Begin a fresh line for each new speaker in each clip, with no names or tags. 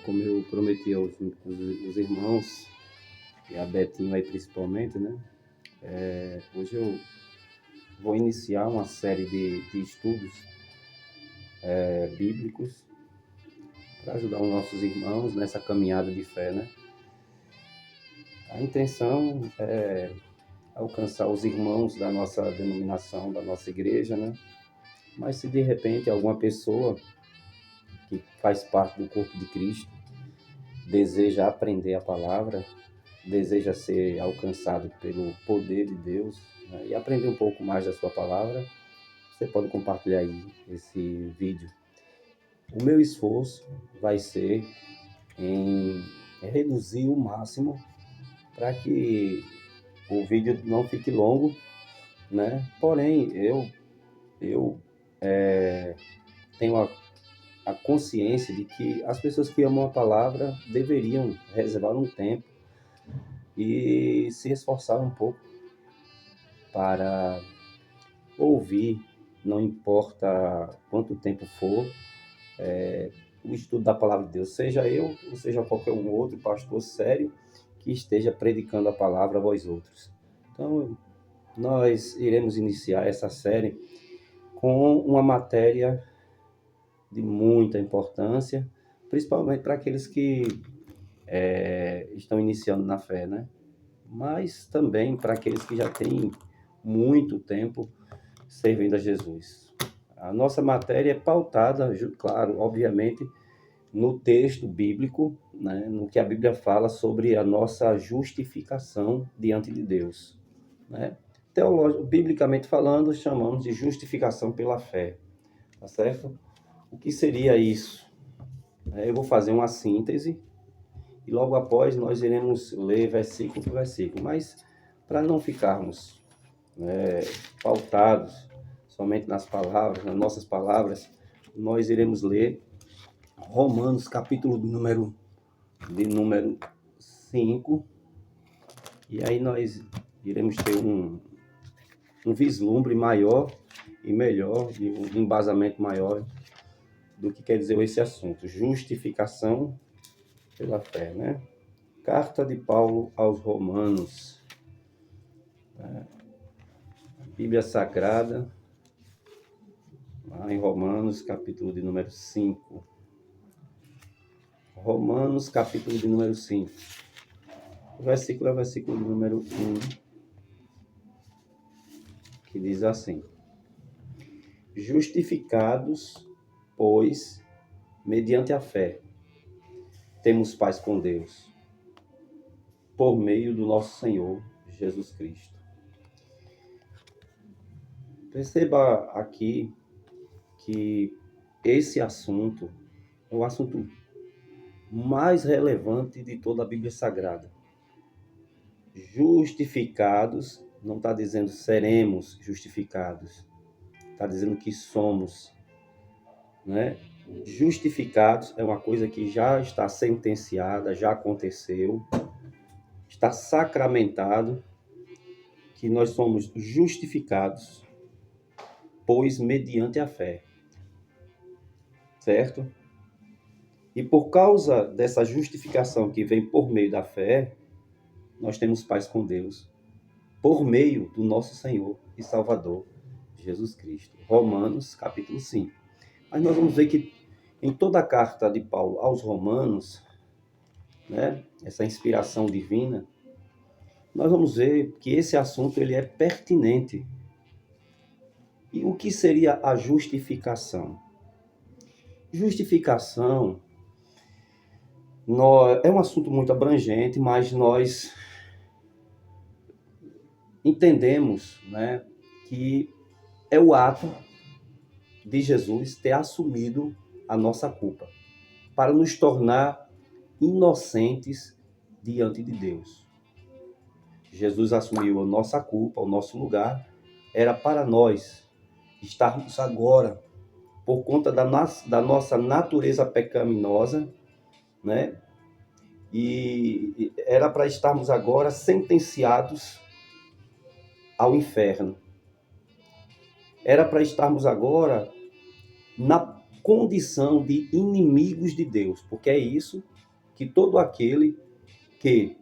Como eu prometi aos irmãos, e a Betinho aí principalmente, né? Hoje eu vou iniciar uma série de estudos bíblicos para ajudar os nossos irmãos nessa caminhada de fé, né? A intenção é alcançar os irmãos da nossa denominação, da nossa igreja, né? Mas se de repente alguma pessoa que faz parte do corpo de Cristo deseja aprender a palavra, deseja ser alcançado pelo poder de Deus, né, e aprender um pouco mais da sua palavra, você pode compartilhar aí esse vídeo. O meu esforço vai ser em reduzir o máximo para que o vídeo não fique longo, né? Porém, eu tenho a consciência de que as pessoas que amam a palavra deveriam reservar um tempo e se esforçar um pouco para ouvir, não importa quanto tempo for, o estudo da palavra de Deus, seja eu ou seja qualquer um outro pastor sério que esteja predicando a palavra a vós outros. Então, nós iremos iniciar essa série com uma matéria de muita importância, principalmente para aqueles que estão iniciando na fé, né? Mas também para aqueles que já têm muito tempo servindo a Jesus. A nossa matéria é pautada, claro, obviamente, no texto bíblico, né, no que a Bíblia fala sobre a nossa justificação diante de Deus, né? Biblicamente falando, chamamos de justificação pela fé, tá certo? O que seria isso? Eu vou fazer uma síntese e logo após nós iremos ler versículo por versículo, mas para não ficarmos pautados somente nas palavras, nas nossas palavras, nós iremos ler Romanos, capítulo de número 5, e aí nós iremos ter um vislumbre maior e melhor, e um embasamento maior do que quer dizer esse assunto, justificação pela fé, né? Carta de Paulo aos Romanos, Bíblia Sagrada, lá em Romanos, capítulo de número 5. Romanos, capítulo de número 5. O versículo é o versículo de número 1, que diz assim: Justificados, pois, mediante a fé, temos paz com Deus, por meio do nosso Senhor Jesus Cristo. Perceba aqui que esse assunto é o assunto mais relevante de toda a Bíblia Sagrada. Justificados, não está dizendo seremos justificados, está dizendo que somos, né? Justificados é uma coisa que já está sentenciada, já aconteceu, está sacramentado, que nós somos justificados, pois mediante a fé, certo? E por causa dessa justificação que vem por meio da fé, nós temos paz com Deus, por meio do nosso Senhor e Salvador, Jesus Cristo. Romanos, capítulo 5. Mas nós vamos ver que em toda a carta de Paulo aos Romanos, né, essa inspiração divina, nós vamos ver que esse assunto ele é pertinente. E o que seria a justificação? Justificação é um assunto muito abrangente, mas nós entendemos, né, que é o ato de Jesus ter assumido a nossa culpa, para nos tornar inocentes diante de Deus. Jesus assumiu a nossa culpa, o nosso lugar, era para nós estarmos agora, por conta da nossa natureza pecaminosa, né? E era para estarmos agora sentenciados ao inferno. Era para estarmos agora condição de inimigos de Deus, porque é isso que todo aquele que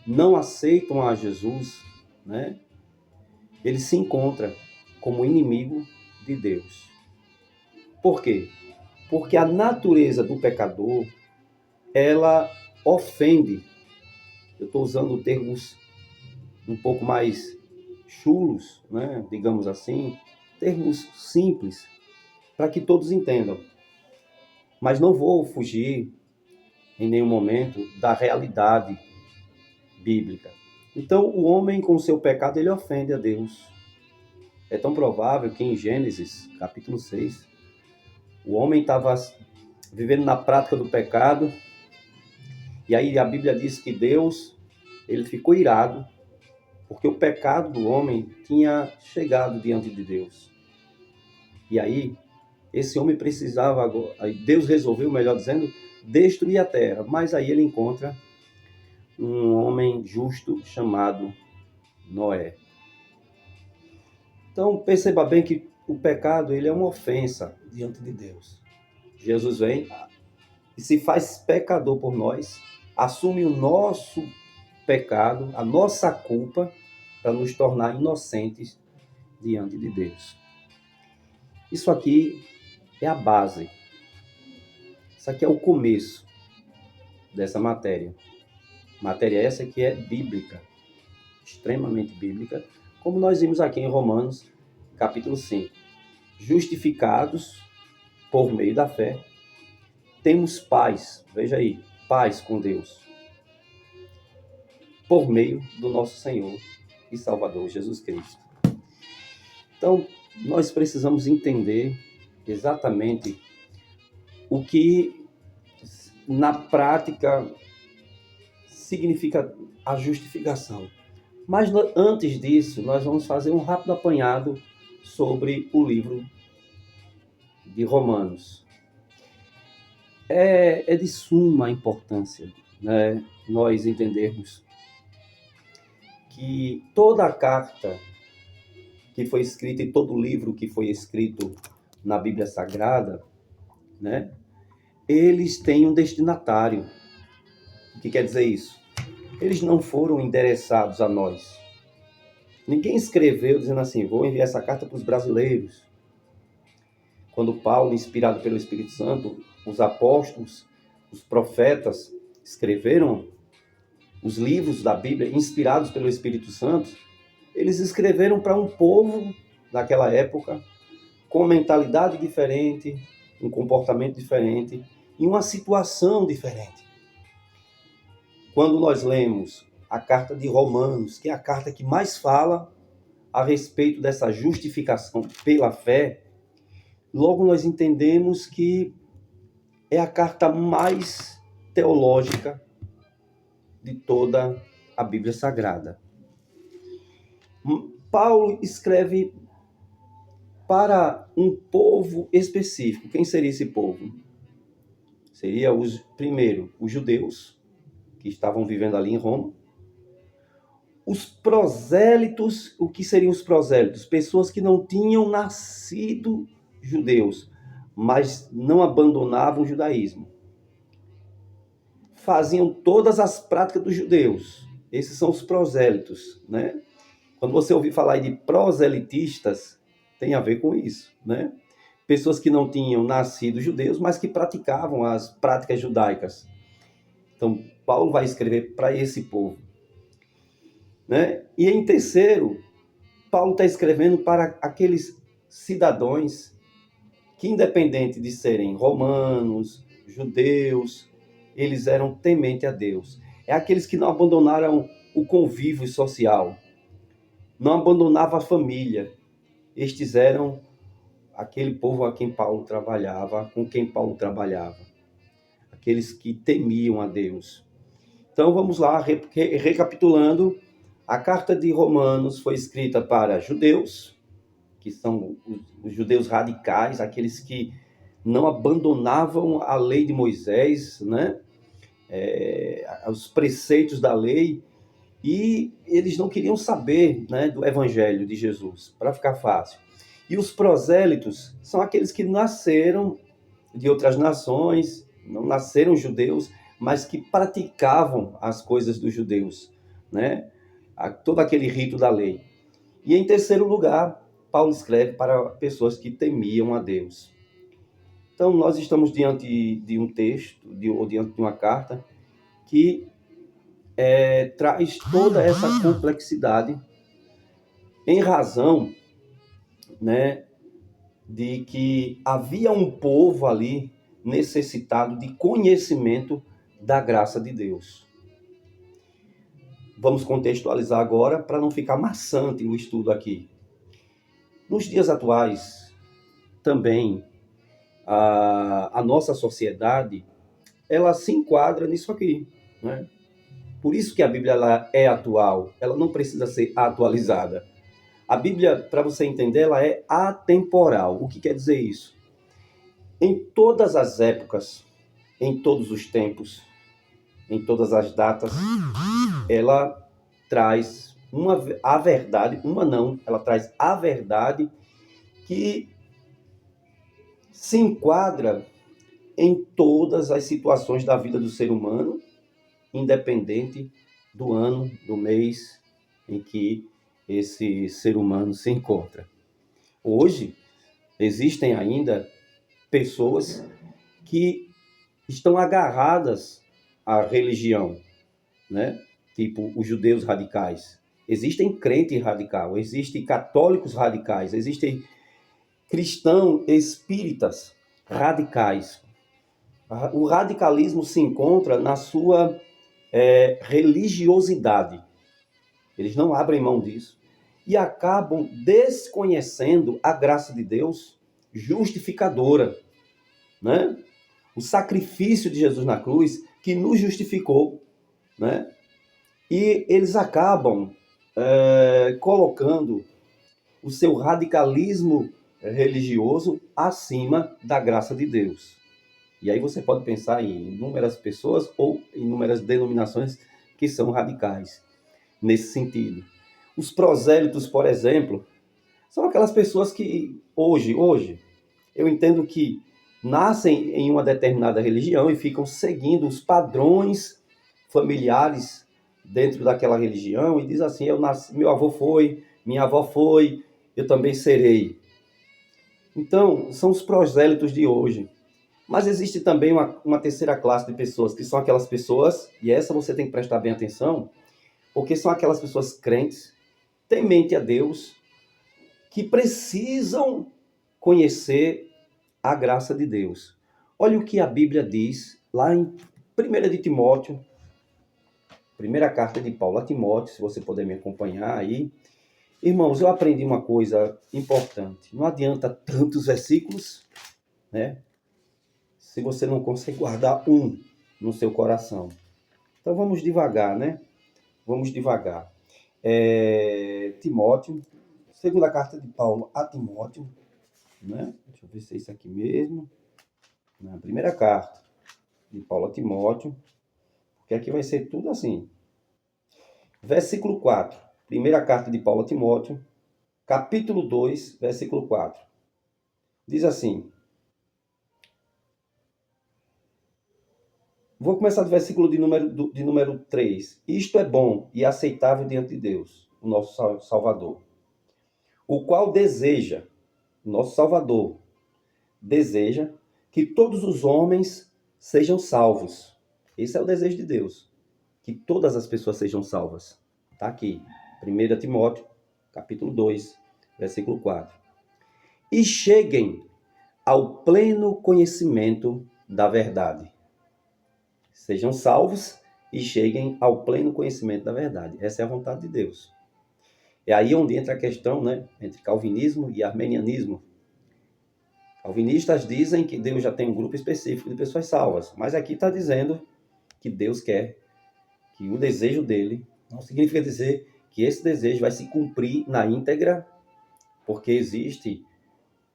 não aceitam a Jesus, né, ele se encontra como inimigo de Deus. Por quê? Porque a natureza do pecador, ela ofende. Eu estou usando termos um pouco mais chulos, né, digamos assim, termos simples, para que todos entendam. Mas não vou fugir em nenhum momento da realidade bíblica. Então, o homem com o seu pecado, ele ofende a Deus. É tão provável que em Gênesis, capítulo 6, o homem estava vivendo na prática do pecado, e aí a Bíblia diz que Deus, ele ficou irado, porque o pecado do homem tinha chegado diante de Deus. E aí, esse homem precisava, Deus resolveu, melhor dizendo, destruir a terra. Mas aí ele encontra um homem justo chamado Noé. Então, perceba bem que o pecado, ele é uma ofensa diante de Deus. Jesus vem e se faz pecador por nós, assume o nosso pecado, a nossa culpa, para nos tornar inocentes diante de Deus. Isso aqui é a base. Isso aqui é o começo dessa matéria. Matéria essa que é bíblica, extremamente bíblica, como nós vimos aqui em Romanos, capítulo 5. Justificados por meio da fé, temos paz, veja aí, paz com Deus, por meio do nosso Senhor e Salvador Jesus Cristo. Então, nós precisamos entender exatamente o que na prática significa a justificação. Mas antes disso, nós vamos fazer um rápido apanhado sobre o livro de Romanos. É de suma importância, né, nós entendermos que toda a carta que foi escrita e todo livro que foi escrito na Bíblia Sagrada, né, eles têm um destinatário. O que quer dizer isso? Eles não foram endereçados a nós. Ninguém escreveu dizendo assim, vou enviar essa carta para os brasileiros. Quando Paulo, inspirado pelo Espírito Santo, os apóstolos, os profetas, escreveram os livros da Bíblia, inspirados pelo Espírito Santo, eles escreveram para um povo daquela época, com mentalidade diferente, um comportamento diferente e uma situação diferente. Quando nós lemos a carta de Romanos, que é a carta que mais fala a respeito dessa justificação pela fé, logo nós entendemos que é a carta mais teológica de toda a Bíblia Sagrada. Paulo escreve para um povo específico. Quem seria esse povo? Seria, primeiro, os judeus, que estavam vivendo ali em Roma. Os prosélitos, o que seriam os prosélitos? Pessoas que não tinham nascido judeus, mas não abandonavam o judaísmo. Faziam todas as práticas dos judeus. Esses são os prosélitos, né? Quando você ouvir falar de proselitistas, tem a ver com isso, né? Pessoas que não tinham nascido judeus, mas que praticavam as práticas judaicas. Então, Paulo vai escrever para esse povo, né? E em terceiro, Paulo está escrevendo para aqueles cidadãos que, independente de serem romanos, judeus, eles eram tementes a Deus. É aqueles que não abandonaram o convívio social, não abandonavam a família. Estes eram aquele povo a quem Paulo trabalhava, com quem Paulo trabalhava. Aqueles que temiam a Deus. Então vamos lá, recapitulando. A carta de Romanos foi escrita para judeus, que são os judeus radicais, aqueles que não abandonavam a lei de Moisés, né? Os preceitos da lei, e eles não queriam saber, né, do evangelho de Jesus, para ficar fácil. E os prosélitos são aqueles que nasceram de outras nações, não nasceram judeus, mas que praticavam as coisas dos judeus, né? Todo aquele rito da lei. E em terceiro lugar, Paulo escreve para pessoas que temiam a Deus. Então, nós estamos diante de um texto, ou diante de uma carta, que traz toda essa complexidade em razão, né, de que havia um povo ali necessitado de conhecimento da graça de Deus. Vamos contextualizar agora para não ficar maçante o estudo aqui. Nos dias atuais, também, a nossa sociedade, ela se enquadra nisso aqui, né? Por isso que a Bíblia ela é atual, ela não precisa ser atualizada. A Bíblia, para você entender, ela é atemporal. O que quer dizer isso? Em todas as épocas, em todos os tempos, em todas as datas, ela traz a verdade, ela traz a verdade que se enquadra em todas as situações da vida do ser humano, independente do ano, do mês em que esse ser humano se encontra. Hoje, existem ainda pessoas que estão agarradas à religião, né? Tipo os judeus radicais. Existem crentes radicais, existem católicos radicais, existem cristãos espíritas radicais. O radicalismo se encontra na sua religiosidade. Eles não abrem mão disso e acabam desconhecendo a graça de Deus justificadora, né? O sacrifício de Jesus na cruz que nos justificou, né? E eles acabam colocando o seu radicalismo religioso acima da graça de Deus. E aí você pode pensar em inúmeras pessoas ou inúmeras denominações que são radicais nesse sentido. Os prosélitos, por exemplo, são aquelas pessoas que hoje, eu entendo que nascem em uma determinada religião e ficam seguindo os padrões familiares dentro daquela religião e diz assim, meu avô foi, minha avó foi, eu também serei. Então, são os prosélitos de hoje. Mas existe também uma terceira classe de pessoas, que são aquelas pessoas, e essa você tem que prestar bem atenção, porque são aquelas pessoas crentes, temente a Deus, que precisam conhecer a graça de Deus. Olha o que a Bíblia diz lá em 1 de Timóteo, primeira carta de Paulo a Timóteo, se você puder me acompanhar aí. Irmãos, eu aprendi uma coisa importante. Não adianta tantos versículos, né? Se você não consegue guardar um no seu coração. Então vamos devagar, né? Vamos devagar. Timóteo, segunda carta de Paulo a Timóteo, né? Deixa eu ver se é isso aqui mesmo. Na primeira carta de Paulo a Timóteo, porque aqui vai ser tudo assim. Versículo 4. Primeira carta de Paulo a Timóteo, capítulo 2, versículo 4. Diz assim. Vou começar do versículo de número 3. Isto é bom e aceitável diante de Deus, o nosso Salvador, o qual deseja, nosso Salvador, deseja que todos os homens sejam salvos. Esse é o desejo de Deus, que todas as pessoas sejam salvas. Está aqui, 1 Timóteo, capítulo 2, versículo 4. E cheguem ao pleno conhecimento da verdade. Sejam salvos e cheguem ao pleno conhecimento da verdade. Essa é a vontade de Deus. É aí onde entra a questão, né, entre calvinismo e armenianismo. Calvinistas dizem que Deus já tem um grupo específico de pessoas salvas, mas aqui está dizendo que Deus quer que o desejo dele não significa dizer que esse desejo vai se cumprir na íntegra, porque existe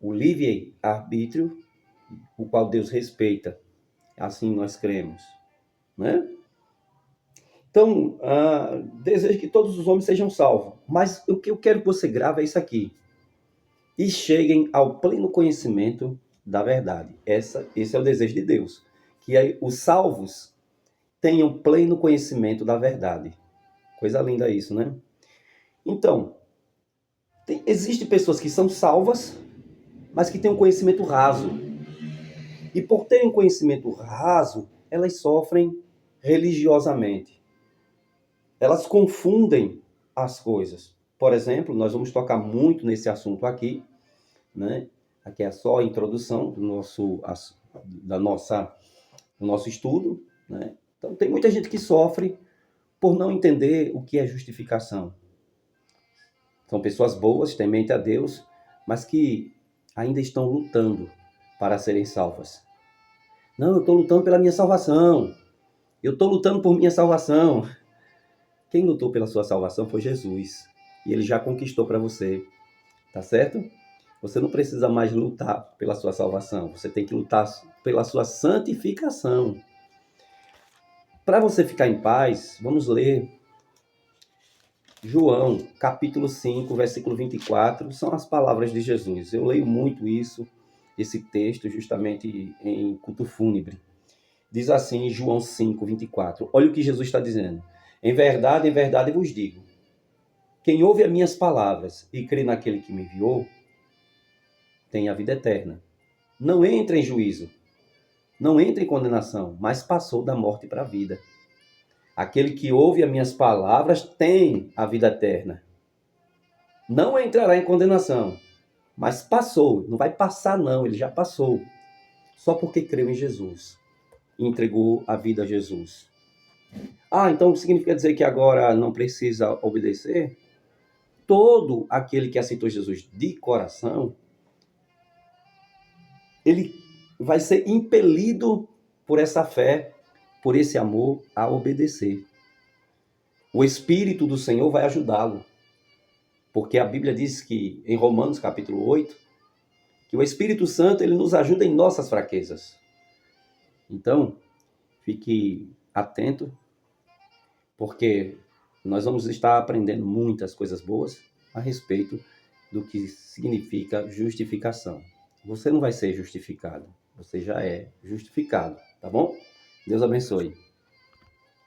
o livre-arbítrio, o qual Deus respeita. Assim nós cremos, né? Então, desejo que todos os homens sejam salvos. Mas o que eu quero que você grave é isso aqui. E cheguem ao pleno conhecimento da verdade. Esse é o desejo de Deus. Que aí os salvos tenham pleno conhecimento da verdade. Coisa linda isso, né? Então, existem pessoas que são salvas, mas que têm um conhecimento raso. E por terem um conhecimento raso, elas sofrem religiosamente. Elas confundem as coisas. Por exemplo, nós vamos tocar muito nesse assunto aqui, né? Aqui é só a introdução do nosso estudo, né? Então, tem muita gente que sofre por não entender o que é justificação. São pessoas boas, temente a Deus, mas que ainda estão lutando para serem salvas. Não, eu estou lutando pela minha salvação. Eu estou lutando por minha salvação. Quem lutou pela sua salvação foi Jesus. E ele já conquistou para você. Tá certo? Você não precisa mais lutar pela sua salvação. Você tem que lutar pela sua santificação. Para você ficar em paz, vamos ler João, capítulo 5, versículo 24. São as palavras de Jesus. Eu leio muito esse texto, justamente em culto fúnebre. Diz assim, João 5, 24. Olha o que Jesus está dizendo. Em verdade vos digo. Quem ouve as minhas palavras e crê naquele que me enviou, tem a vida eterna. Não entra em juízo, não entra em condenação, mas passou da morte para a vida. Aquele que ouve as minhas palavras tem a vida eterna. Não entrará em condenação, mas passou. Não vai passar não, ele já passou. Só porque creu em Jesus e entregou a vida a Jesus. Ah, então significa dizer que agora não precisa obedecer? Todo aquele que aceitou Jesus de coração, ele vai ser impelido por essa fé, por esse amor, a obedecer. O Espírito do Senhor vai ajudá-lo. Porque a Bíblia diz que, em Romanos capítulo 8, que o Espírito Santo ele nos ajuda em nossas fraquezas. Então, fique atento, porque nós vamos estar aprendendo muitas coisas boas a respeito do que significa justificação. Você não vai ser justificado, você já é justificado, tá bom? Deus abençoe.